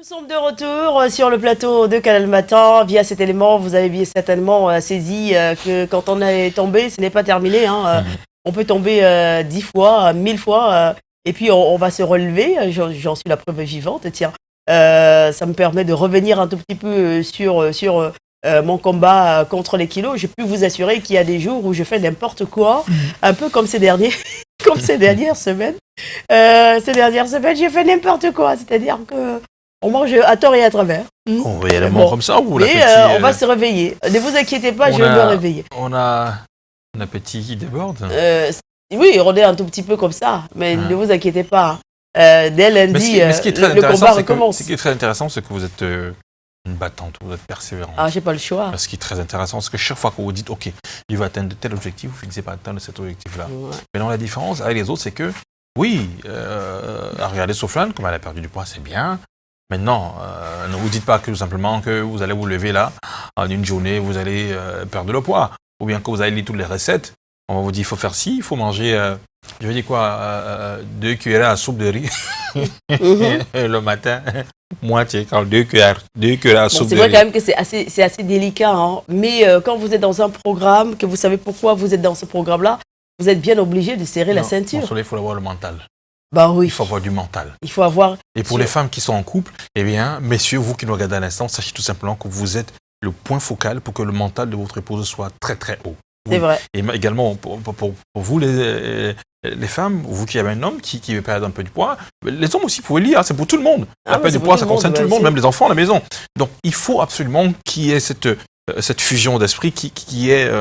Nous sommes de retour sur le plateau de Canal Matin. Via cet élément, vous avez bien certainement saisi que quand on est tombé, ce n'est pas terminé. On peut tomber 10 fois, 1000 fois, et puis on va se relever. J'en suis la preuve vivante. Tiens, ça me permet de revenir un tout petit peu sur mon combat contre les kilos. Je peux vous assurer qu'il y a des jours où je fais n'importe quoi, un peu comme ces dernières semaines. Ces dernières semaines, j'ai fait n'importe quoi. C'est-à-dire que on mange à tort et à travers. On va y aller comme ça ou mais on va se réveiller. Ne vous inquiétez pas, je vais me réveiller. On a un appétit qui déborde. Oui, on est un tout petit peu comme ça, mais ne vous inquiétez pas. Dès lundi, le combat recommence. Ce qui est très intéressant, c'est que vous êtes une battante, vous êtes persévérante. Ah, j'ai pas le choix. Ce qui est très intéressant, c'est que chaque fois que vous dites, OK, il va atteindre tel objectif, vous ne finissez pas atteindre cet objectif-là. Ouais. Mais non, la différence avec les autres, c'est que, oui, à regarder Soflane, comme elle a perdu du poids, c'est bien. Maintenant, ne vous dites pas que simplement que vous allez vous lever là, en une journée, vous allez perdre le poids. Ou bien que vous allez lire toutes les recettes. On va vous dire, il faut faire ci, il faut manger, je vais dire quoi, 2 cuillères à soupe de riz le matin. Moitié, quand 2 cuillères à soupe de riz. C'est vrai quand même que c'est assez délicat. Mais quand vous êtes dans un programme, que vous savez pourquoi vous êtes dans ce programme-là, vous êtes bien obligé de serrer la ceinture. Il faut avoir le mental. Bah oui. Il faut avoir du mental. Il faut avoir... Et pour les femmes qui sont en couple, eh bien, messieurs, vous qui nous regardez à l'instant, sachez tout simplement que vous êtes le point focal pour que le mental de votre épouse soit très très haut. C'est vrai. Et également, pour vous les femmes, vous qui avez un homme qui veut perdre un peu du poids, les hommes aussi, vous pouvez lire, c'est pour tout le monde. La perte du poids, ça concerne tout le monde, même les enfants à la maison. Donc, il faut absolument qu'il y ait cette fusion d'esprit, qui est...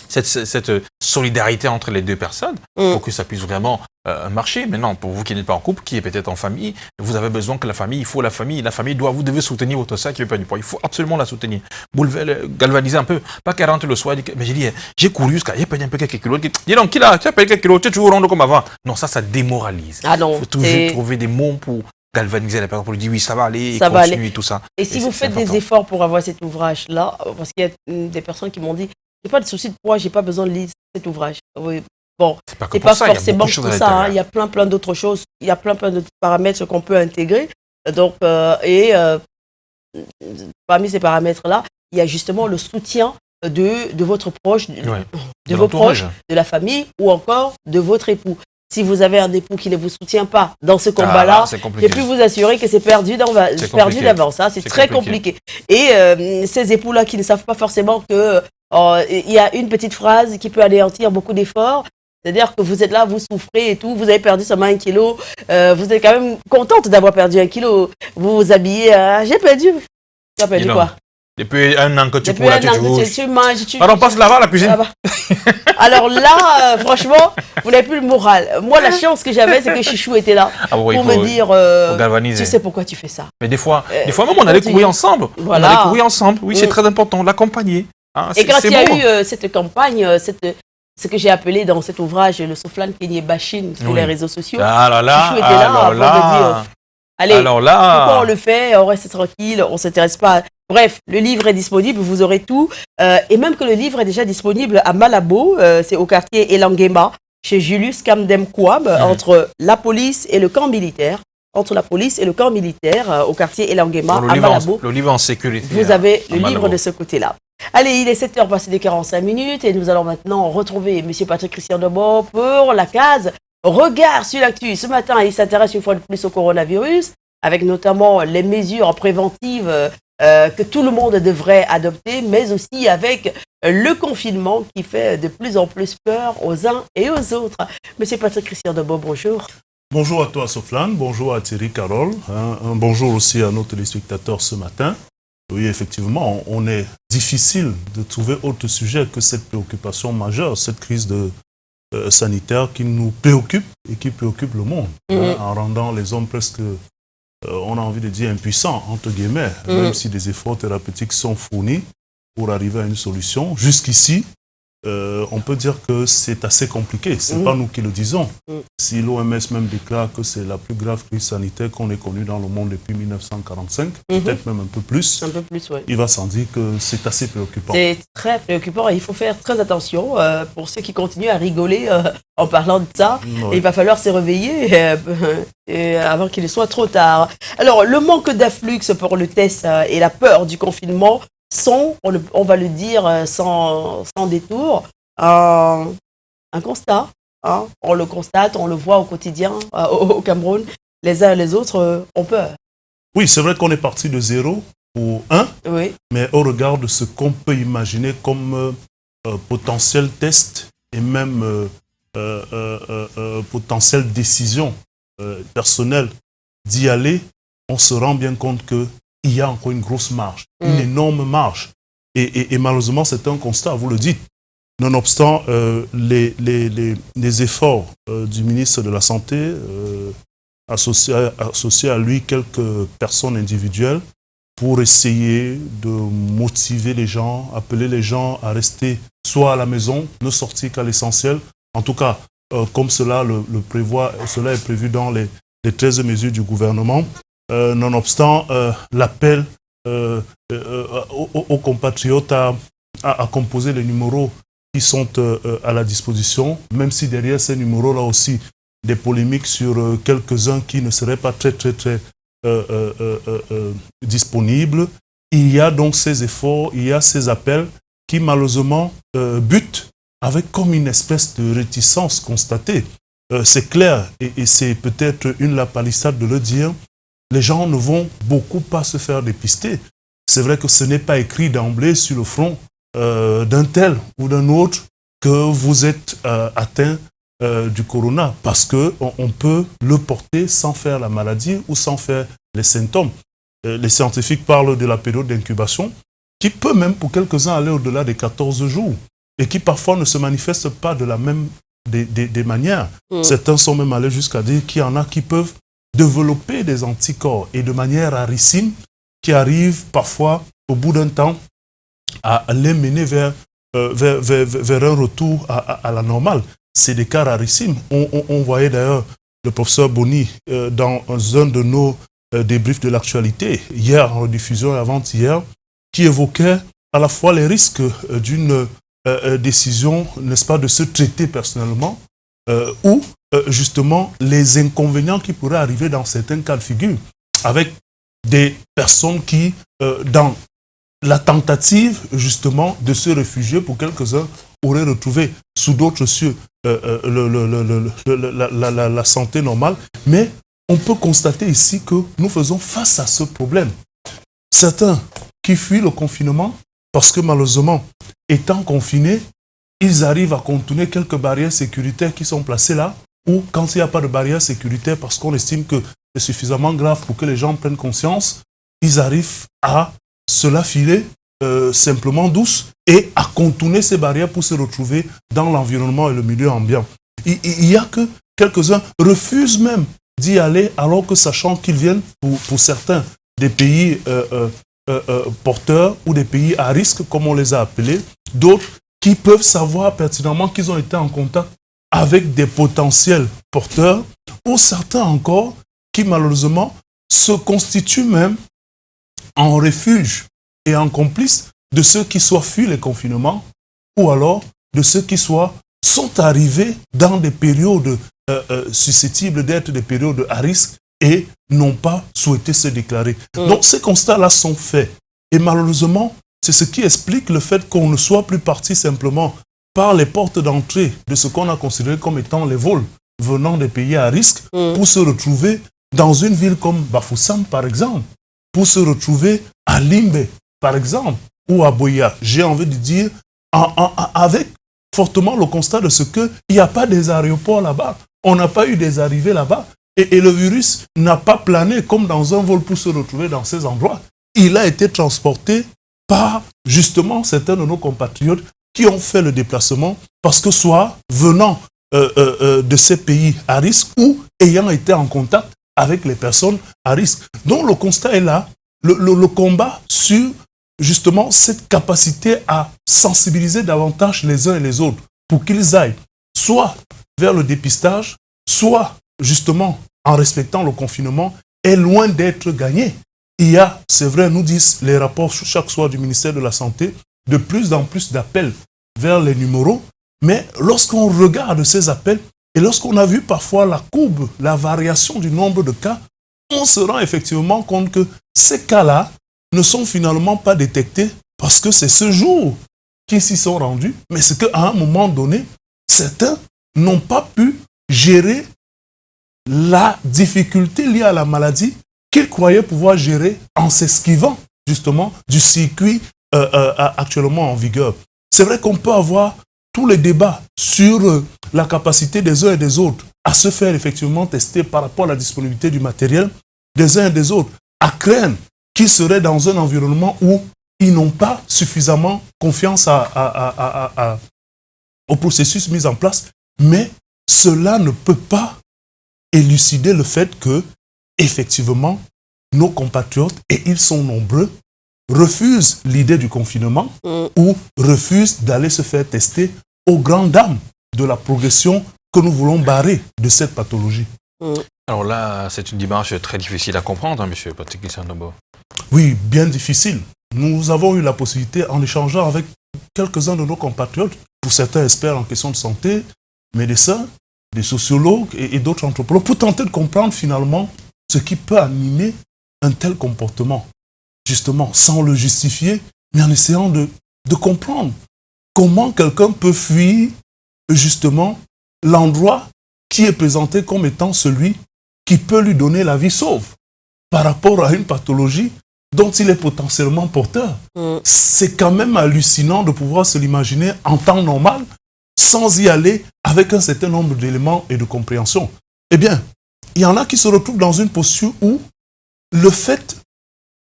Cette solidarité entre les deux personnes pour que ça puisse vraiment marcher. Maintenant, pour vous qui n'êtes pas en couple, qui est peut-être en famille, vous avez besoin que la famille vous devez soutenir votre sœur qui veut perdre du poids. Il faut absolument la soutenir. Galvaniser un peu. Pas qu'elle rentre le soir et dit, mais j'ai dit, j'ai couru jusqu'à, j'ai perdu un peu quelques kilos. Dis donc, tu as perdu quelques kilos, tu es toujours rond comme avant. Non, ça démoralise. Ah non. Il faut toujours trouver des mots pour galvaniser la personne, pour lui dire oui, ça va aller, ça continue et tout ça. Et si vous faites des efforts pour avoir cet ouvrage-là, parce qu'il y a des personnes qui m'ont dit, j'ai pas de souci de poids, j'ai pas besoin de lire cet ouvrage. Oui. Bon, c'est pas forcément pour ça. Il y a plein d'autres choses. Il y a plein d'autres paramètres qu'on peut intégrer. Donc, parmi ces paramètres-là, il y a justement le soutien de votre proche, de vos proches, de la famille ou encore de votre époux. Si vous avez un époux qui ne vous soutient pas dans ce combat-là, je peux vous assurer que c'est perdu d'avance. C'est très compliqué. Et ces époux-là qui ne savent pas forcément que il y a une petite phrase qui peut anéantir beaucoup d'efforts. C'est-à-dire que vous êtes là, vous souffrez et tout, vous avez perdu seulement 1 kilo, vous êtes quand même contente d'avoir perdu 1 kilo. Vous vous habillez, j'ai perdu. Tu as perdu quoi? Depuis 1 an que tu cours là, tu manges. Alors, passe là-bas, la cuisine. Alors là, franchement, vous n'avez plus le moral. Moi, la chance que j'avais, c'est que Chichou était là pour me dire, tu sais pourquoi tu fais ça. Mais des fois même, on allait courir ensemble. Voilà. On allait courir ensemble. Oui, c'est très important, l'accompagner. Et quand il y a eu cette campagne, ce que j'ai appelé dans cet ouvrage, le Soflane Kenyé Bashing sur les réseaux sociaux, Chichou était là pour me dire, allez, pourquoi on le fait, on reste tranquille, on ne s'intéresse pas. Bref, le livre est disponible, vous aurez tout. Et même que le livre est déjà disponible à Malabo, c'est au quartier Elangema, chez Julius Kamdem Kouab, entre la police et le camp militaire. Entre la police et le camp militaire, au quartier Elangema, à Malabo. Le livre en sécurité. Vous avez le livre de ce côté-là. Allez, il est 7h passé de 45 minutes et nous allons maintenant retrouver M. Patrick Christian Debo pour la case Regard sur l'actu. Ce matin, il s'intéresse une fois de plus au coronavirus, avec notamment les mesures préventives que tout le monde devrait adopter, mais aussi avec le confinement qui fait de plus en plus peur aux uns et aux autres. M. Patrick Christian Debo, bonjour. Bonjour à toi, Soflane. Bonjour à Thierry Carole. Un bonjour aussi à nos téléspectateurs ce matin. Oui, effectivement, on est difficile de trouver autre sujet que cette préoccupation majeure, cette crise sanitaire qui nous préoccupe et qui préoccupe le monde, en rendant les hommes presque, on a envie de dire, impuissants, entre guillemets, même si des efforts thérapeutiques sont fournis pour arriver à une solution. Jusqu'ici, on peut dire que c'est assez compliqué. Ce n'est pas nous qui le disons. Si l'OMS même déclare que c'est la plus grave crise sanitaire qu'on ait connue dans le monde depuis 1945, peut-être même un peu plus, oui. Il va sans dire que c'est assez préoccupant. C'est très préoccupant et il faut faire très attention pour ceux qui continuent à rigoler en parlant de ça. Il va falloir se réveiller avant qu'il ne soit trop tard. Alors, le manque d'afflux pour le test et la peur du confinement sont, on va le dire sans détour, un constat. Hein. On le constate, on le voit au quotidien au Cameroun. Les uns et les autres ont peur. Oui, c'est vrai qu'on est parti de 0 ou 1, mais au regard de ce qu'on peut imaginer comme potentiel test et même potentielle décision personnelle d'y aller, on se rend bien compte qu'il y a encore une grosse marge, une énorme marge. Et malheureusement, c'est un constat, vous le dites. Nonobstant les efforts du ministre de la Santé, associé à lui quelques personnes individuelles, pour essayer de motiver les gens, appeler les gens à rester soit à la maison, ne sortir qu'à l'essentiel. En tout cas, comme cela le prévoit, cela est prévu dans les 13 mesures du gouvernement. Nonobstant l'appel aux compatriotes à composer les numéros qui sont à la disposition, même si derrière ces numéros-là aussi, des polémiques sur quelques-uns qui ne seraient pas très disponibles. Il y a donc ces efforts, il y a ces appels qui malheureusement butent avec comme une espèce de réticence constatée. C'est clair, et c'est peut-être une lapalissade de le dire, les gens ne vont beaucoup pas se faire dépister. C'est vrai que ce n'est pas écrit d'emblée sur le front d'un tel ou d'un autre que vous êtes atteint du corona, parce qu'on peut le porter sans faire la maladie ou sans faire les symptômes. Les scientifiques parlent de la période d'incubation qui peut même pour quelques-uns aller au-delà des 14 jours et qui parfois ne se manifeste pas de la même des manières. Certains sont même allés jusqu'à dire qu'il y en a qui peuvent développer des anticorps et de manière rarissime qui arrivent parfois au bout d'un temps à les mener vers un retour à la normale. C'est des cas rarissimes. On voyait d'ailleurs le professeur Boni dans un de nos débriefs de l'actualité, hier en rediffusion et avant-hier, qui évoquait à la fois les risques d'une décision, n'est-ce pas, de se traiter personnellement, ou justement les inconvénients qui pourraient arriver dans certains cas de figure, avec des personnes qui, dans la tentative justement de se réfugier pour quelques-uns, auraient retrouvé sous d'autres cieux la santé normale. Mais on peut constater ici que nous faisons face à ce problème. Certains qui fuient le confinement parce que malheureusement, étant confinés, ils arrivent à contourner quelques barrières sécuritaires qui sont placées là, ou quand il n'y a pas de barrière sécuritaire parce qu'on estime que c'est suffisamment grave pour que les gens prennent conscience, ils arrivent à se la filer simplement douce et à contourner ces barrières pour se retrouver dans l'environnement et le milieu ambiant. Il y a que quelques-uns refusent même d'y aller alors que sachant qu'ils viennent pour certains des pays porteurs ou des pays à risque comme on les a appelés, d'autres qui peuvent savoir pertinemment qu'ils ont été en contact avec des potentiels porteurs, ou certains encore qui malheureusement se constituent même en refuge et en complice de ceux qui soit fuient les confinements ou alors de ceux qui sont arrivés dans des périodes susceptibles d'être des périodes à risque et n'ont pas souhaité se déclarer. Donc ces constats-là sont faits. Et malheureusement, c'est ce qui explique le fait qu'on ne soit plus parti simplement par les portes d'entrée de ce qu'on a considéré comme étant les vols venant des pays à risque pour se retrouver dans une ville comme Bafoussam, par exemple, pour se retrouver à Limbe, par exemple, ou à Boya. J'ai envie de dire, avec fortement le constat de ce qu'il n'y a pas des aéroports là-bas, on n'a pas eu des arrivées là-bas, et le virus n'a pas plané comme dans un vol pour se retrouver dans ces endroits. Il a été transporté par, justement, certains de nos compatriotes qui ont fait le déplacement, parce que soit venant de ces pays à risque ou ayant été en contact avec les personnes à risque. Donc le constat est là, le combat sur justement cette capacité à sensibiliser davantage les uns et les autres pour qu'ils aillent soit vers le dépistage, soit justement en respectant le confinement, est loin d'être gagné. Il y a, c'est vrai, nous disent les rapports chaque soir du ministère de la Santé, de plus en plus d'appels vers les numéros, mais lorsqu'on regarde ces appels et lorsqu'on a vu parfois la courbe, la variation du nombre de cas, on se rend effectivement compte que ces cas-là ne sont finalement pas détectés parce que c'est ce jour qu'ils s'y sont rendus, mais c'est qu'à un moment donné, certains n'ont pas pu gérer la difficulté liée à la maladie qu'ils croyaient pouvoir gérer en s'esquivant justement du circuit actuellement en vigueur. C'est vrai qu'on peut avoir tous les débats sur la capacité des uns et des autres à se faire effectivement tester par rapport à la disponibilité du matériel des uns et des autres, à craindre qu'ils seraient dans un environnement où ils n'ont pas suffisamment confiance au processus mis en place, mais cela ne peut pas élucider le fait que, effectivement, nos compatriotes, et ils sont nombreux, refusent l'idée du confinement ou refusent d'aller se faire tester aux grandes dames de la progression que nous voulons barrer de cette pathologie. Alors là, c'est une démarche très difficile à comprendre, hein, M. Patrick Gisanobo. Oui, bien difficile. Nous avons eu la possibilité, en échangeant avec quelques-uns de nos compatriotes, pour certains experts en question de santé, médecins, des sociologues et d'autres anthropologues, pour tenter de comprendre finalement ce qui peut animer un tel comportement. Justement, sans le justifier, mais en essayant de comprendre comment quelqu'un peut fuir justement l'endroit qui est présenté comme étant celui qui peut lui donner la vie sauve par rapport à une pathologie dont il est potentiellement porteur. C'est quand même hallucinant de pouvoir se l'imaginer en temps normal sans y aller avec un certain nombre d'éléments et de compréhension. Eh bien, il y en a qui se retrouvent dans une posture où le fait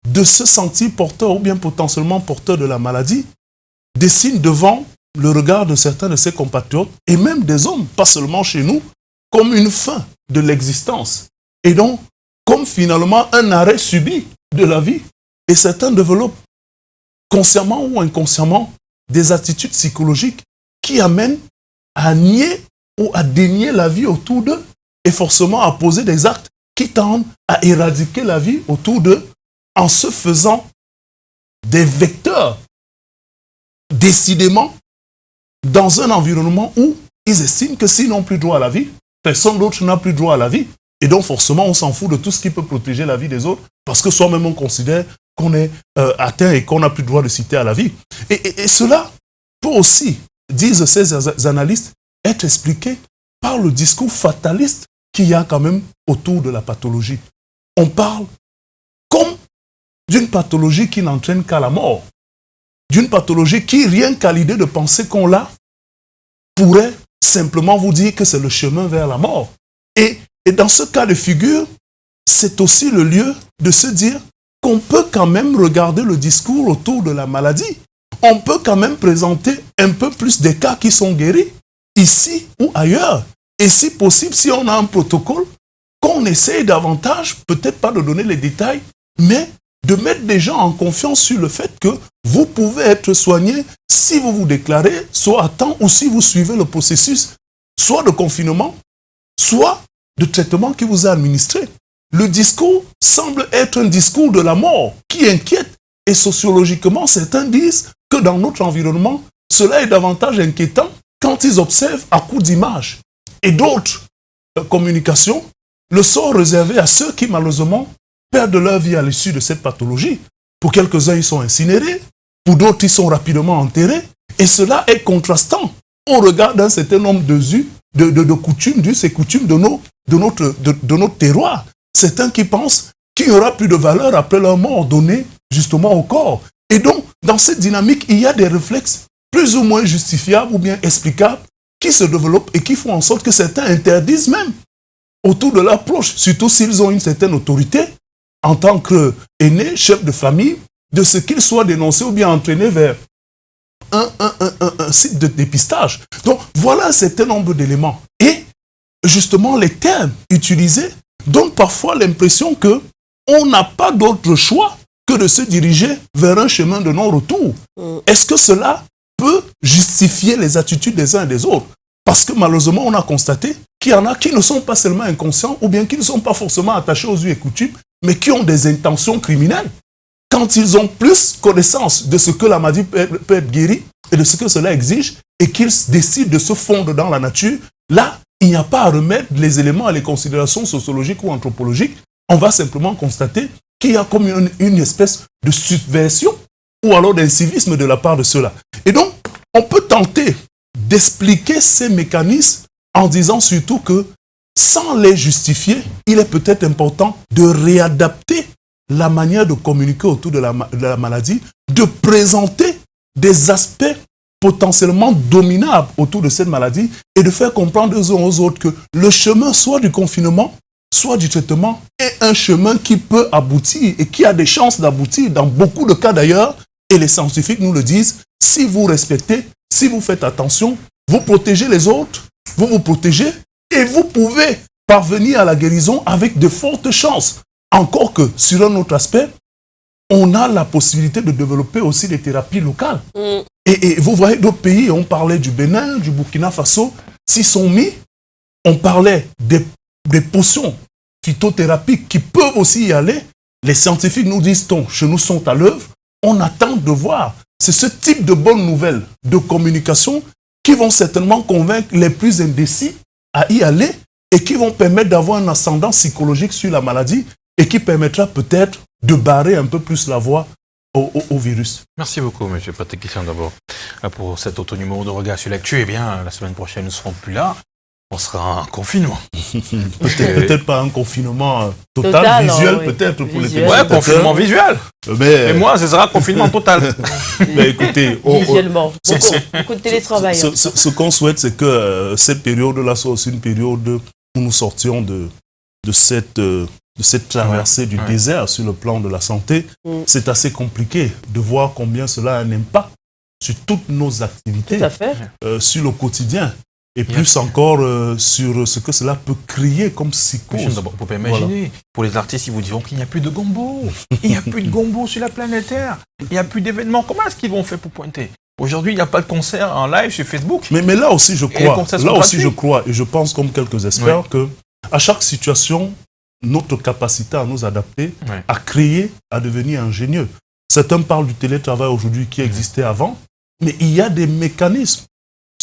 de se sentir porteur ou bien potentiellement porteur de la maladie dessine devant le regard de certains de ses compatriotes et même des hommes, pas seulement chez nous, comme une fin de l'existence. Et donc, comme finalement un arrêt subi de la vie. Et certains développent, consciemment ou inconsciemment, des attitudes psychologiques qui amènent à nier ou à dénier la vie autour d'eux et forcément à poser des actes qui tendent à éradiquer la vie autour d'eux en se faisant des vecteurs, décidément, dans un environnement où ils estiment que s'ils n'ont plus droit à la vie, personne d'autre n'a plus droit à la vie. Et donc forcément, on s'en fout de tout ce qui peut protéger la vie des autres parce que soi-même, on considère qu'on est atteint et qu'on n'a plus droit de citer à la vie. Et cela peut aussi, disent ces analystes, être expliqué par le discours fataliste qu'il y a quand même autour de la pathologie. On parle comme d'une pathologie qui n'entraîne qu'à la mort, d'une pathologie qui, rien qu'à l'idée de penser qu'on l'a, pourrait simplement vous dire que c'est le chemin vers la mort. Et dans ce cas de figure, c'est aussi le lieu de se dire qu'on peut quand même regarder le discours autour de la maladie. On peut quand même présenter un peu plus des cas qui sont guéris, ici ou ailleurs. Et si possible, si on a un protocole, qu'on essaye davantage, peut-être pas de donner les détails, mais de mettre des gens en confiance sur le fait que vous pouvez être soigné si vous vous déclarez, soit à temps ou si vous suivez le processus, soit de confinement, soit de traitement qui vous est administré. Le discours semble être un discours de la mort qui inquiète et sociologiquement, certains disent que dans notre environnement, cela est davantage inquiétant quand ils observent à coup d'images et d'autres communications le sort réservé à ceux qui malheureusement perdent leur vie à l'issue de cette pathologie. Pour quelques-uns, ils sont incinérés, pour d'autres, ils sont rapidement enterrés et cela est contrastant au regard d'un certain nombre de coutumes, d'us et coutumes de notre terroir. Certains qui pensent qu'il n'y aura plus de valeur après leur mort donnée justement au corps. Et donc, dans cette dynamique, il y a des réflexes plus ou moins justifiables ou bien explicables qui se développent et qui font en sorte que certains interdisent même autour de leurs proches, surtout s'ils ont une certaine autorité en tant qu'aînés, chefs de famille, de ce qu'ils soient dénoncés ou bien entraînés vers un site de dépistage. Donc, voilà un certain nombre d'éléments. Et justement, les termes utilisés donnent parfois l'impression qu'on n'a pas d'autre choix que de se diriger vers un chemin de non-retour. Est-ce que cela peut justifier les attitudes des uns et des autres? Parce que malheureusement, on a constaté qu'il y en a qui ne sont pas seulement inconscients ou bien qui ne sont pas forcément attachés aux us et coutumes, mais qui ont des intentions criminelles. Quand ils ont plus connaissance de ce que la maladie peut être guérie et de ce que cela exige, et qu'ils décident de se fondre dans la nature, là, il n'y a pas à remettre les éléments et les considérations sociologiques ou anthropologiques. On va simplement constater qu'il y a comme une espèce de subversion ou alors d'incivisme de la part de ceux-là. Et donc, on peut tenter d'expliquer ces mécanismes en disant surtout que, sans les justifier, il est peut-être important de réadapter la manière de communiquer autour de la maladie, de présenter des aspects potentiellement dominables autour de cette maladie et de faire comprendre aux uns aux autres que le chemin soit du confinement, soit du traitement est un chemin qui peut aboutir et qui a des chances d'aboutir dans beaucoup de cas d'ailleurs. Et les scientifiques nous le disent, si vous respectez, si vous faites attention, vous protégez les autres, vous vous protégez et vous pouvez parvenir à la guérison avec de fortes chances. Encore que, sur un autre aspect, on a la possibilité de développer aussi des thérapies locales. Et vous voyez d'autres pays, on parlait du Bénin, du Burkina Faso, s'y sont mis, on parlait des potions phytothérapiques qui peuvent aussi y aller. Les scientifiques nous disent, chez nous sont à l'œuvre, on attend de voir. C'est ce type de bonnes nouvelles, de communication, qui vont certainement convaincre les plus indécis à y aller et qui vont permettre d'avoir un ascendant psychologique sur la maladie et qui permettra peut-être de barrer un peu plus la voie au virus. Merci beaucoup, M. Patrick Christian, d'abord, pour cet autre numéro de Regard sur l'actu. Eh bien, la semaine prochaine, nous ne serons plus là. On sera en confinement. Peut-être pas un confinement total visuel, oui. Peut-être pour les téléspectateurs. Ouais, confinement visuel. Mais moi, ce sera confinement total. Mais écoutez, visuellement, beaucoup de télétravail. Ce qu'on souhaite, c'est que cette période-là soit aussi une période où nous sortions de cette traversée du désert sur le plan de la santé. C'est assez compliqué de voir combien cela a un impact sur toutes nos activités, sur le quotidien. Et plus encore sur ce que cela peut créer comme psychose. Vous pouvez imaginer, pour les artistes, ils vous diront qu'il n'y a plus de gombo. Il n'y a plus de gombo sur la planète Terre. Il n'y a plus d'événements. Comment est-ce qu'ils vont faire pour pointer? Aujourd'hui, il n'y a pas de concert en live sur Facebook. Mais là aussi, je crois, et je pense comme quelques experts, que à chaque situation, notre capacité à nous adapter, à créer, à devenir ingénieux. Certains parlent du télétravail aujourd'hui qui existait avant, mais il y a des mécanismes.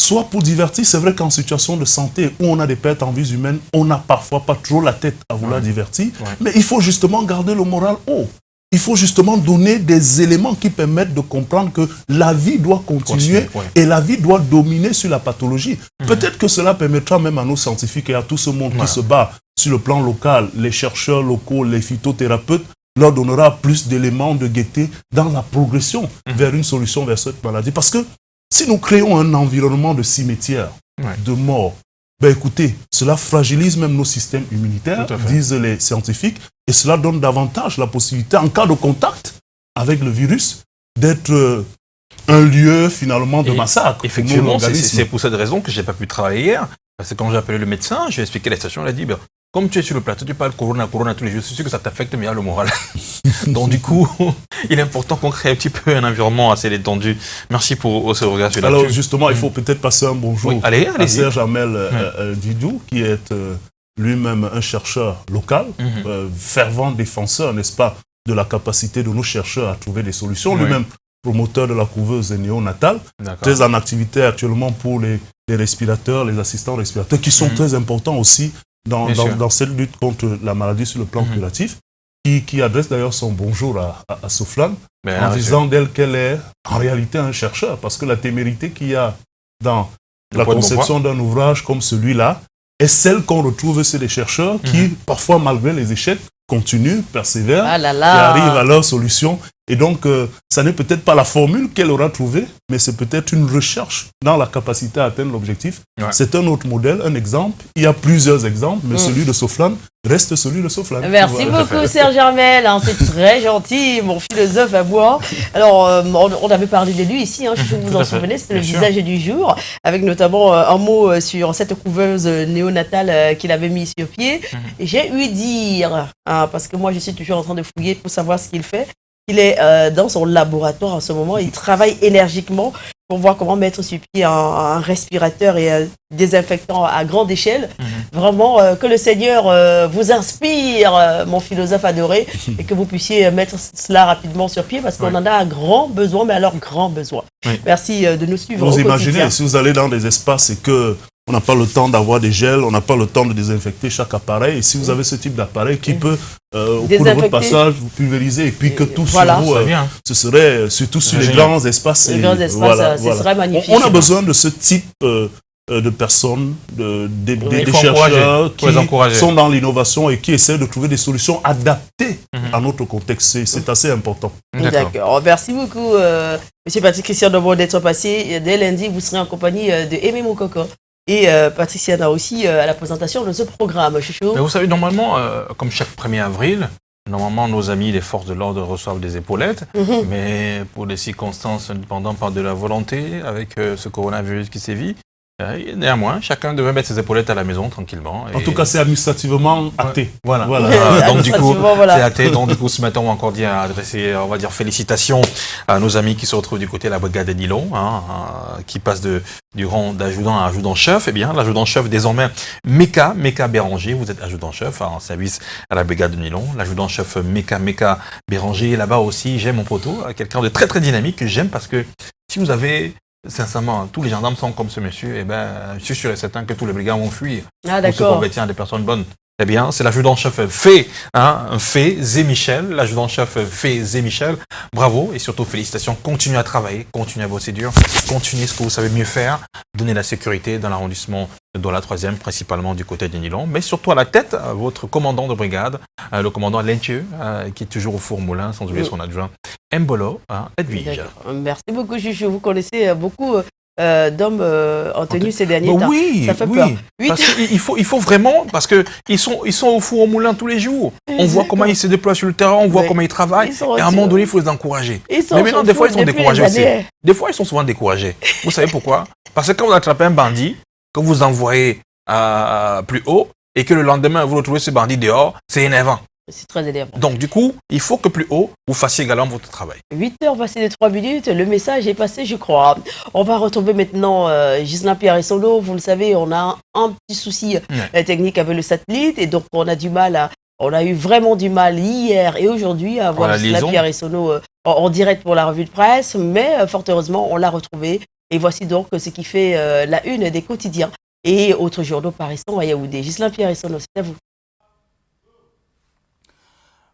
Soit pour divertir, c'est vrai qu'en situation de santé où on a des pertes en vie humaine, on n'a parfois pas trop la tête à vouloir divertir, mais il faut justement garder le moral haut. Il faut justement donner des éléments qui permettent de comprendre que la vie doit continuer et la vie doit dominer sur la pathologie. Peut-être que cela permettra même à nos scientifiques et à tout ce monde qui se bat sur le plan local, les chercheurs locaux, les phytothérapeutes, leur donnera plus d'éléments de gaieté dans la progression vers une solution vers cette maladie. Parce que si nous créons un environnement de cimetière, de mort, ben écoutez, cela fragilise même nos systèmes immunitaires, disent les scientifiques, et cela donne davantage la possibilité, en cas de contact avec le virus, d'être un lieu finalement de massacre. Effectivement, c'est pour cette raison que je n'ai pas pu travailler hier, parce que quand j'ai appelé le médecin, je lui ai expliqué la situation, il a dit, comme tu es sur le plateau, tu parles corona tous les jours, c'est sûr que ça t'affecte bien le moral. Donc du coup, il est important qu'on crée un petit peu un environnement assez détendu. Merci pour ce regard sur l'actu. Alors justement, il faut peut-être passer un bonjour à Serge Amel Didou, qui est lui-même un chercheur local, fervent défenseur, n'est-ce pas, de la capacité de nos chercheurs à trouver des solutions. Lui-même promoteur de la couveuse néonatale, très en activité actuellement pour les respirateurs, les assistants respirateurs, qui sont très importants aussi dans cette lutte contre la maladie sur le plan curatif, qui adresse d'ailleurs son bonjour à Souflane, en disant d'elle qu'elle est en réalité un chercheur, parce que la témérité qu'il y a dans la conception d'un ouvrage comme celui-là est celle qu'on retrouve chez les chercheurs qui, parfois malgré les échecs, continuent, persévèrent et arrivent à leur solution. Et donc, ça n'est peut-être pas la formule qu'elle aura trouvée, mais c'est peut-être une recherche dans la capacité à atteindre l'objectif. C'est un autre modèle, un exemple. Il y a plusieurs exemples, mais celui de Souflane reste celui de Souflane. Merci beaucoup, Serge Armel. C'est très gentil, mon philosophe à moi. Alors, on avait parlé de lui ici, je sais que vous en souvenez, c'était le visage du jour, avec notamment un mot sur cette couveuse néonatale qu'il avait mis sur pied. J'ai eu dire, parce que moi, je suis toujours en train de fouiller pour savoir ce qu'il fait, Il est dans son laboratoire en ce moment. Il travaille énergiquement pour voir comment mettre sur pied un respirateur et un désinfectant à grande échelle. Vraiment, que le Seigneur vous inspire, mon philosophe adoré, et que vous puissiez mettre cela rapidement sur pied, parce qu'on en a un grand besoin, mais alors grand besoin. Merci de nous suivre au quotidien. Vous imaginez, si vous allez dans des espaces et que on n'a pas le temps d'avoir des gels, on n'a pas le temps de désinfecter chaque appareil. Et si vous avez ce type d'appareil qui peut, au cours de votre passage, vous pulvériser et puis que tout sur vous, ce serait surtout sur les grands espaces. Les grands espaces, ce serait magnifique. On a besoin de ce type de personnes, des chercheurs qui sont dans l'innovation et qui essaient de trouver des solutions adaptées à notre contexte. C'est assez important. D'accord. Merci beaucoup, M. Patrick Christian Dombo, d'être passé. Dès lundi, vous serez en compagnie de Aimé Moukoko. Et Patriciana aussi à la présentation de ce programme. Chouchou. Mais vous savez, normalement, comme chaque 1er avril, normalement nos amis les forces de l'ordre reçoivent des épaulettes, mais pour des circonstances dépendant pas de la volonté, avec ce coronavirus qui sévit, néanmoins, chacun devait mettre ses épaulettes à la maison tranquillement. En tout cas, c'est administrativement acté. Voilà. Donc du coup, c'est acté. Donc du coup, ce matin, on va encore dire adresser, on va dire félicitations à nos amis qui se retrouvent du côté de la brigade des Nylons, qui passent du rang d'adjudant à adjudant-chef. Eh bien, l'adjudant-chef désormais Meka Béranger, vous êtes adjudant-chef en service à la brigade de Nylon. L'adjudant-chef Meka Béranger, là-bas aussi, j'aime mon poteau, quelqu'un de très très dynamique que j'aime parce que si vous avez sincèrement, tous les gendarmes sont comme ce monsieur, et je suis sûr et certain que tous les brigands vont fuir. Pour se convertir à des personnes bonnes. Eh bien, c'est l'adjudant-chef Zé Michel, l'adjudant-chef Zé Michel. Bravo et surtout félicitations. Continuez à travailler, continuez à bosser dur, continuez ce que vous savez mieux faire, donnez la sécurité dans l'arrondissement de la 3e, principalement du côté des Nylons, mais surtout à la tête, votre commandant de brigade, le commandant Lentieux, qui est toujours au four-moulin, sans oublier son adjoint Mbolo, Edwige. Merci beaucoup, Chouchou. Vous connaissez beaucoup d'hommes en tenue ces derniers temps. Oui, ça fait peur. Parce qu'il faut vraiment, parce qu'ils sont au four au moulin tous les jours. On voit comment ils se déploient sur le terrain, on voit comment ils travaillent. Et à un moment donné, il faut les encourager. Mais maintenant, des fois, ils sont découragés aussi. Des fois, ils sont souvent découragés. Vous savez pourquoi? Parce que quand vous attrapez un bandit, que vous envoyez plus haut, et que le lendemain, vous retrouvez ce bandit dehors, c'est énervant. C'est très énervant. Donc, du coup, il faut que plus haut, vous fassiez également votre travail. 8h passées de 3 minutes, le message est passé, je crois. On va retrouver maintenant Ghislain Pierre et Solo. Vous le savez, on a un petit souci technique avec le satellite et donc on a eu vraiment du mal hier et aujourd'hui à avoir Ghislain Pierre et Solo en direct pour la revue de presse, mais fort heureusement, on l'a retrouvé. Et voici donc ce qui fait la une des quotidiens et autres journaux parisiens à Yaoundé. Ghislain Pierre et Solo, c'est à vous.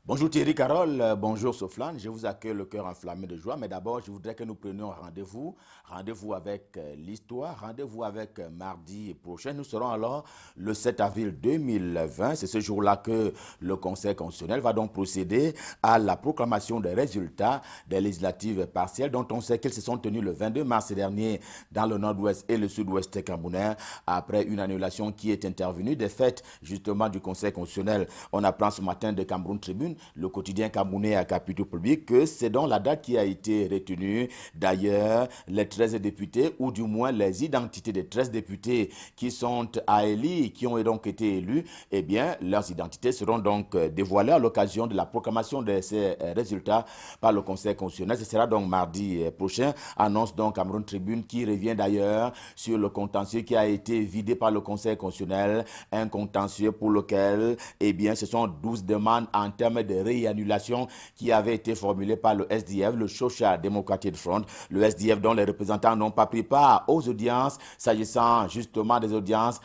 Bonjour Thierry Carole, bonjour Soflane, je vous accueille le cœur enflammé de joie, mais d'abord je voudrais que nous prenions rendez-vous avec l'histoire, rendez-vous avec mardi prochain. Nous serons alors le 7 avril 2020, c'est ce jour-là que le Conseil constitutionnel va donc procéder à la proclamation des résultats des législatives partielles dont on sait qu'elles se sont tenues le 22 mars dernier dans le nord-ouest et le sud-ouest camerounais après une annulation qui est intervenue des faits justement du Conseil constitutionnel. On apprend ce matin de Cameroun Tribune, le quotidien camerounais à capitaux publics, que c'est donc la date qui a été retenue. D'ailleurs, les 13 députés, ou du moins les identités des 13 députés qui sont à élire, qui ont donc été élus, eh bien, leurs identités seront donc dévoilées à l'occasion de la proclamation de ces résultats par le Conseil constitutionnel. Ce sera donc mardi prochain, annonce donc Cameroun Tribune, qui revient d'ailleurs sur le contentieux qui a été vidé par le Conseil constitutionnel, un contentieux pour lequel, eh bien, ce sont 12 demandes en termes de réannulation qui avait été formulée par le SDF, le Social Democratic Front, le SDF dont les représentants n'ont pas pris part aux audiences, s'agissant justement des audiences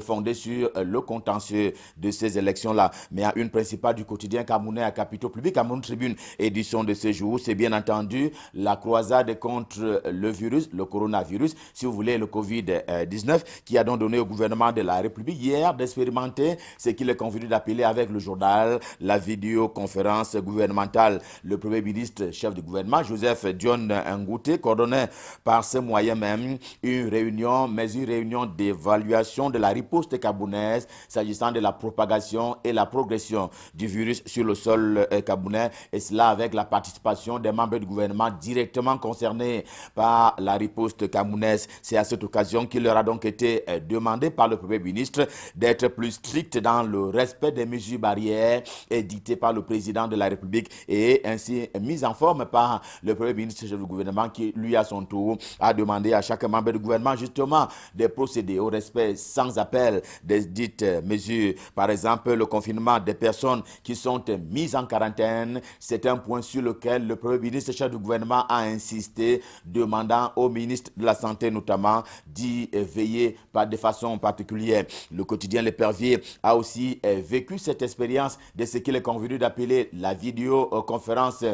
fondées sur le contentieux de ces élections-là. Mais à une principale du quotidien camerounais à capitaux publics, Cameroun Tribune, édition de ce jour, c'est bien entendu la croisade contre le virus, le coronavirus, si vous voulez, le Covid-19, qui a donc donné au gouvernement de la République hier d'expérimenter ce qu'il est convenu d'appeler avec le journal la vidéoconférence gouvernementale. Le Premier ministre, chef du gouvernement, Joseph Dione Ngouté, coordonnait par ce moyen même une réunion d'évaluation de la riposte camerounaise s'agissant de la propagation et la progression du virus sur le sol camerounais, et cela avec la participation des membres du gouvernement directement concernés par la riposte camerounaise. C'est à cette occasion qu'il leur a donc été demandé par le Premier ministre d'être plus strict dans le respect des mesures barrières édictées visité par le président de la République et ainsi mise en forme par le premier ministre du gouvernement qui, lui, à son tour, a demandé à chaque membre du gouvernement, justement, de procéder au respect sans appel des dites mesures. Par exemple, le confinement des personnes qui sont mises en quarantaine, c'est un point sur lequel le premier ministre chef du gouvernement a insisté, demandant au ministre de la Santé notamment d'y veiller de façon particulière. Le quotidien L'Épervier a aussi vécu cette expérience de ce qu'il est convenu d'appeler la vidéoconférence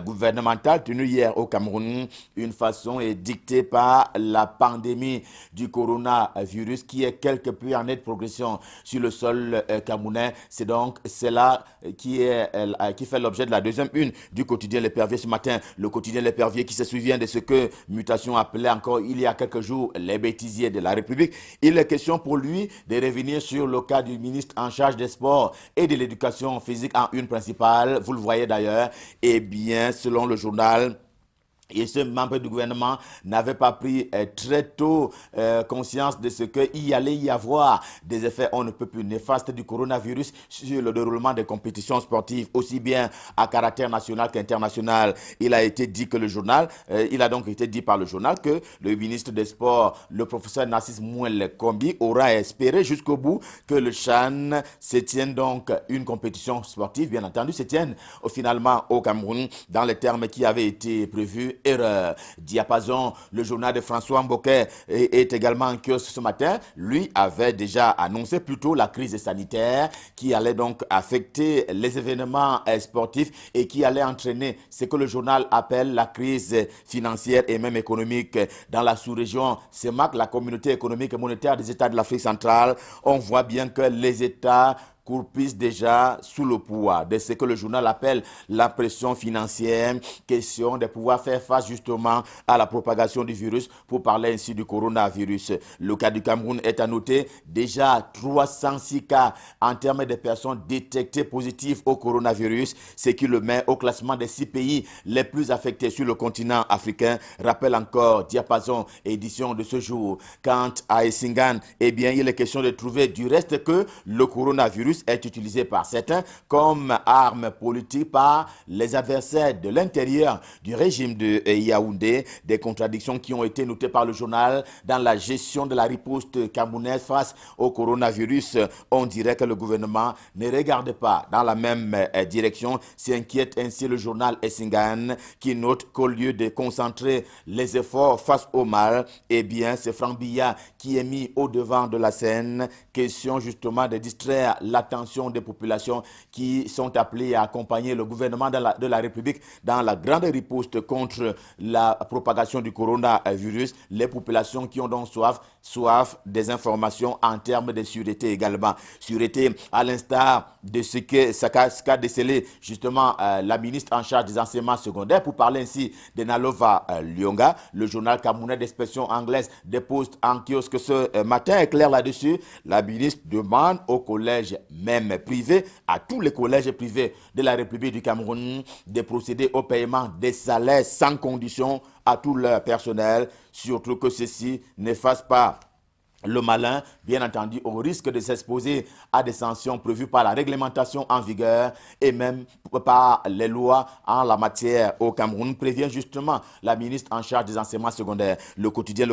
gouvernementale tenue hier au Cameroun. Une façon est dictée par la pandémie du coronavirus qui est quelque peu en nette progression sur le sol camerounais. C'est donc cela qui fait l'objet de la deuxième une du quotidien L'Épervier ce matin. Le quotidien L'Épervier qui se souvient de ce que Mutation appelait encore il y a quelques jours les bêtisiers de la République. Il est question pour lui de revenir sur le cas du ministre en charge des sports et de l'éducation physique en une principale. Vous le voyez d'ailleurs. Eh bien, selon le journal, et ce membre du gouvernement n'avait pas pris très tôt conscience de ce qu'il allait y avoir des effets on ne peut plus néfastes du coronavirus sur le déroulement des compétitions sportives, aussi bien à caractère national qu'international. Il a donc été dit par le journal que le ministre des Sports, le professeur Narcisse Mouel Kombi, aura espéré jusqu'au bout que le CHAN se tienne donc une compétition sportive, bien entendu, se tienne finalement au Cameroun dans les termes qui avaient été prévus. Erreur. Diapason, le journal de François Mboké est également en kiosque ce matin. Lui avait déjà annoncé plutôt la crise sanitaire qui allait donc affecter les événements sportifs et qui allait entraîner ce que le journal appelle la crise financière et même économique dans la sous-région CEMAC, la communauté économique et monétaire des États de l'Afrique centrale. On voit bien que les États croupissent déjà sous le poids de ce que le journal appelle la pression financière, question de pouvoir faire face justement à la propagation du virus, pour parler ainsi du coronavirus. Le cas du Cameroun est à noter, déjà 306 cas en termes de personnes détectées positives au coronavirus, ce qui le met au classement des 6 pays les plus affectés sur le continent africain, rappelle encore Diapason, édition de ce jour. Quant à Essingan, eh bien il est question de trouver du reste que le coronavirus est utilisé par certains comme arme politique par les adversaires de l'intérieur du régime de Yaoundé. Des contradictions qui ont été notées par le journal dans la gestion de la riposte camerounaise face au coronavirus. On dirait que le gouvernement ne regarde pas dans la même direction. S'inquiète ainsi le journal Essingan qui note qu'au lieu de concentrer les efforts face au mal, eh bien c'est Franck Biya qui est mis au devant de la scène. Question justement de distraire l'attention des populations qui sont appelées à accompagner le gouvernement de la République dans la grande riposte contre la propagation du coronavirus. Les populations qui ont donc soif des informations en termes de sûreté également. Sûreté à l'instar de ce qu'a décelé justement la ministre en charge des enseignements secondaires, pour parler ainsi de Nalova Lyonga. Le journal camerounais d'expression anglaise dépose en kiosque ce matin est clair là-dessus. La ministre demande au collège même privé, à tous les collèges privés de la République du Cameroun, de procéder au paiement des salaires sans condition à tout leur personnel, surtout que ceux-ci ne fassent pas le malin, bien entendu, au risque de s'exposer à des sanctions prévues par la réglementation en vigueur et même par les lois en la matière au Cameroun, prévient justement la ministre en charge des enseignements secondaires. Le quotidien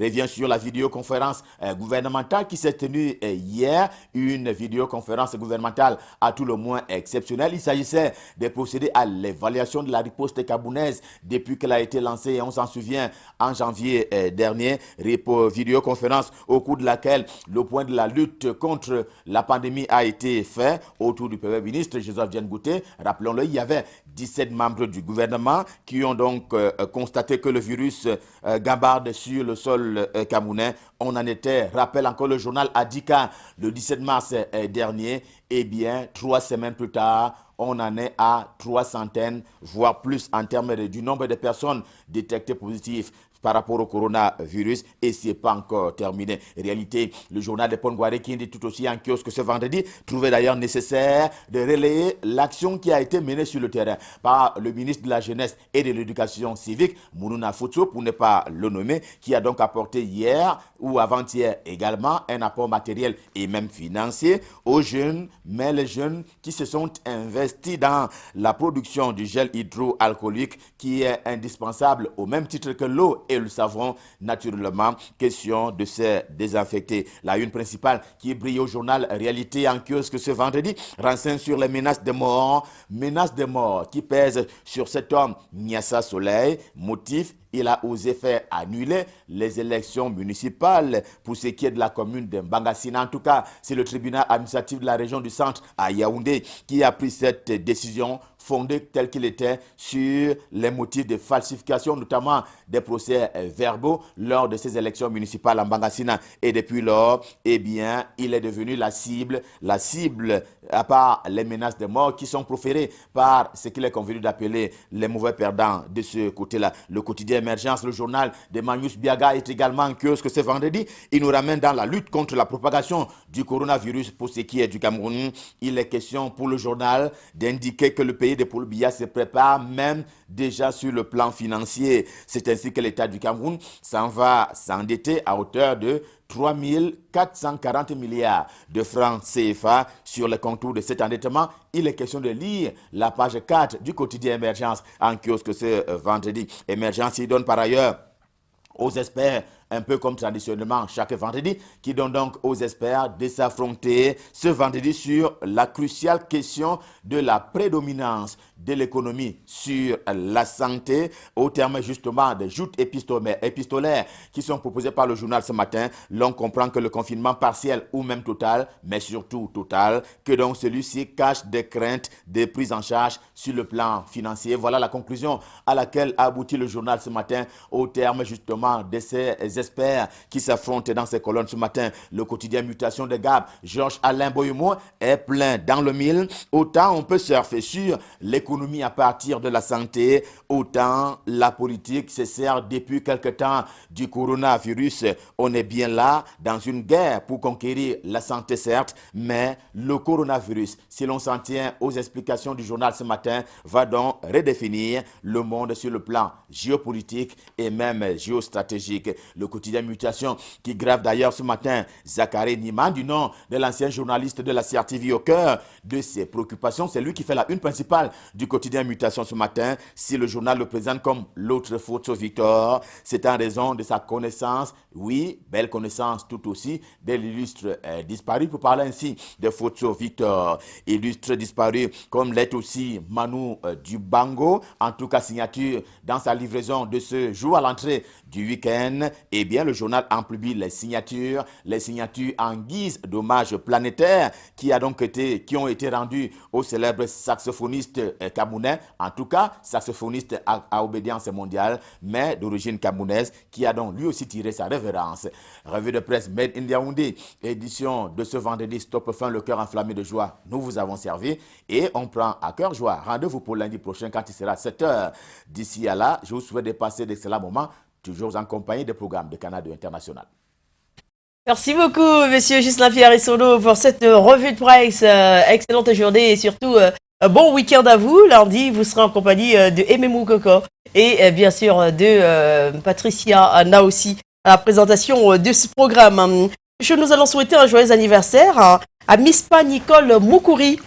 revient sur la vidéoconférence gouvernementale qui s'est tenue hier, une vidéoconférence gouvernementale à tout le moins exceptionnelle. Il s'agissait de procéder à l'évaluation de la riposte camerounaise depuis qu'elle a été lancée, et on s'en souvient, en janvier dernier, vidéoconférence au cours de laquelle le point de la lutte contre la pandémie a été fait autour du Premier ministre Joseph Diène Gouté. Rappelons-le, il y avait 17 membres du gouvernement qui ont donc constaté que le virus gambarde sur le sol camerounais. On en était, rappelle encore le journal Adika, le 17 mars dernier. Eh bien, 3 semaines plus tard, on en est à 300, voire plus en termes du nombre de personnes détectées positives. par rapport au coronavirus et ce n'est pas encore terminé. En réalité, le journal de Pongwari qui dit tout aussi en kiosque ce vendredi trouvait d'ailleurs nécessaire de relayer l'action qui a été menée sur le terrain par le ministre de la Jeunesse et de l'Éducation civique, Mounouna Foutso, pour ne pas le nommer, qui a donc apporté hier ou avant-hier également un apport matériel et même financier aux jeunes, mais les jeunes qui se sont investis dans la production du gel hydroalcoolique qui est indispensable au même titre que l'eau et le savon naturellement. Question de se désinfecter. La une principale qui brille au journal Réalité en kiosque ce vendredi renseigne sur les menaces de mort qui pèsent sur cet homme Niassa Soleil. Motif: il a osé faire annuler les élections municipales pour ce qui est de la commune de Mbangassina. En tout cas, c'est le tribunal administratif de la région du centre à Yaoundé qui a pris cette décision fondée tel qu'il était sur les motifs de falsification, notamment des procès verbaux lors de ces élections municipales à Mbangassina. Et depuis lors, eh bien, il est devenu la cible, à part les menaces de mort qui sont proférées par ce qu'il est convenu d'appeler les mauvais perdants de ce côté-là. Le quotidien Émergence, le journal de Magnus Biaga est également en kiosque ce vendredi. Il nous ramène dans la lutte contre la propagation du coronavirus pour ce qui est du Cameroun. Il est question pour le journal d'indiquer que le pays de Paul Biya se prépare même déjà sur le plan financier. C'est ainsi que l'État du Cameroun s'en va s'endetter à hauteur de 3 440 milliards de francs CFA sur le contour de cet endettement. Il est question de lire la page 4 du quotidien Émergence en kiosque ce vendredi. Émergence, il donne par ailleurs aux experts, un peu comme traditionnellement chaque vendredi, qui donne donc aux experts de s'affronter ce vendredi sur la cruciale question de la prédominance de l'économie sur la santé, au terme justement des joutes épistolaires qui sont proposées par le journal ce matin. L'on comprend que le confinement partiel ou même total, mais surtout total, que donc celui-ci cache des craintes de prise en charge sur le plan financier. Voilà la conclusion à laquelle a abouti le journal ce matin, au terme justement de ces experts qui s'affrontent dans ces colonnes ce matin. Le quotidien Mutation de Gab, Georges-Alain Boyumo, est plein dans le mille. Autant on peut surfer sur l'économie à partir de la santé, autant la politique se sert depuis quelque temps du coronavirus. On est bien là dans une guerre pour conquérir la santé certes, mais le coronavirus, si l'on s'en tient aux explications du journal ce matin, va donc redéfinir le monde sur le plan géopolitique et même géostratégique. Le quotidien Mutation qui grave d'ailleurs ce matin Zachary Niman du nom de l'ancien journaliste de la CRTV au cœur de ses préoccupations. C'est lui qui fait la une principale du quotidien Mutation ce matin. Si le journal le présente comme l'autre Foutso Victor, c'est en raison de sa connaissance, oui, belle connaissance tout aussi, de l'illustre disparu, pour parler ainsi de Foutso Victor. Illustre disparu comme l'est aussi Manu Dubango, en tout cas signature dans sa livraison de ce jour à l'entrée du week-end. Eh bien, le journal en publie les signatures en guise d'hommage planétaire qui ont été rendues au célèbre saxophoniste camerounais, en tout cas saxophoniste à obédience mondiale, mais d'origine camerounaise, qui a donc lui aussi tiré sa révérence. Revue de presse Made in Yaoundé, édition de ce vendredi, Stop fin, le cœur enflammé de joie. Nous vous avons servi et on prend à cœur joie. Rendez-vous pour lundi prochain quand il sera 7h. D'ici à là, je vous souhaite de passer d'excellents moments, toujours en compagnie des programmes de Canada International. Merci beaucoup, monsieur Ghislain Pierre-Solo, pour cette revue de presse. Excellente journée et surtout bon week-end à vous. Lundi, vous serez en compagnie de Ememou Koko et bien sûr de Patricia Naossi à la présentation de ce programme. Nous allons souhaiter un joyeux anniversaire à Mispa Nicole Moukouri,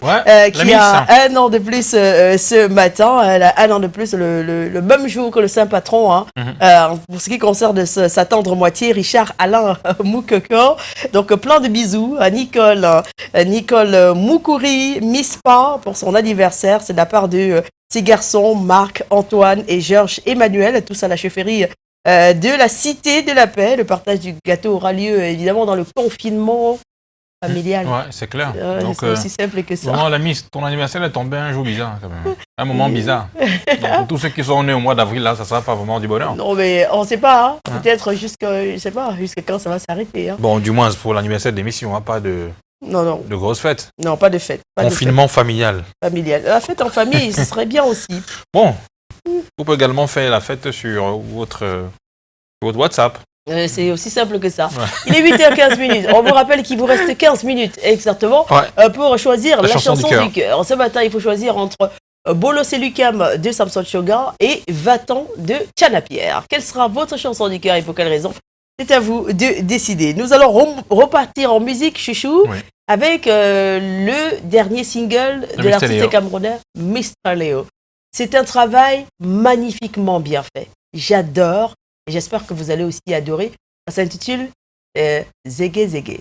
qui a un an de plus ce matin. Elle a un an de plus le même jour que le saint patron, pour ce qui concerne sa tendre moitié, Richard Alain Moukoko. Donc plein de bisous à Nicole Moukouri, Mispa, pour son anniversaire. C'est de la part de ses garçons Marc, Antoine et Georges Emmanuel, tous à la chefferie de la Cité de la Paix. Le partage du gâteau aura lieu évidemment dans le confinement familial. Ouais, c'est clair. Donc, c'est aussi simple que ça. Vraiment, ton anniversaire est tombé un jour bizarre, quand même. Un moment bizarre. Donc, pour tous ceux qui sont nés au mois d'avril, là, ça ne sera pas vraiment du bonheur. Non, mais on ne sait pas. Peut-être jusqu'à quand ça va s'arrêter. Bon, du moins pour l'anniversaire de l'émission, pas de grosses fêtes. Non, pas de fête. Confinement familial. La fête en famille, ce serait bien aussi. Bon, vous pouvez également faire la fête sur votre Votre WhatsApp. C'est aussi simple que ça. Ouais. Il est 8h15. On vous rappelle qu'il vous reste 15 minutes exactement pour choisir la chanson du cœur. Ce matin, il faut choisir entre Bolos et Lucam de Samson Shoga et Va-t'en de Chana Pierre. Quelle sera votre chanson du cœur et pour quelle raison? C'est à vous de décider. Nous allons repartir en musique, chouchou, avec le dernier single de l'artiste camerounais, Mr. Léo. C'est un travail magnifiquement bien fait. J'adore et j'espère que vous allez aussi adorer. Ça s'intitule Zégué Zégué.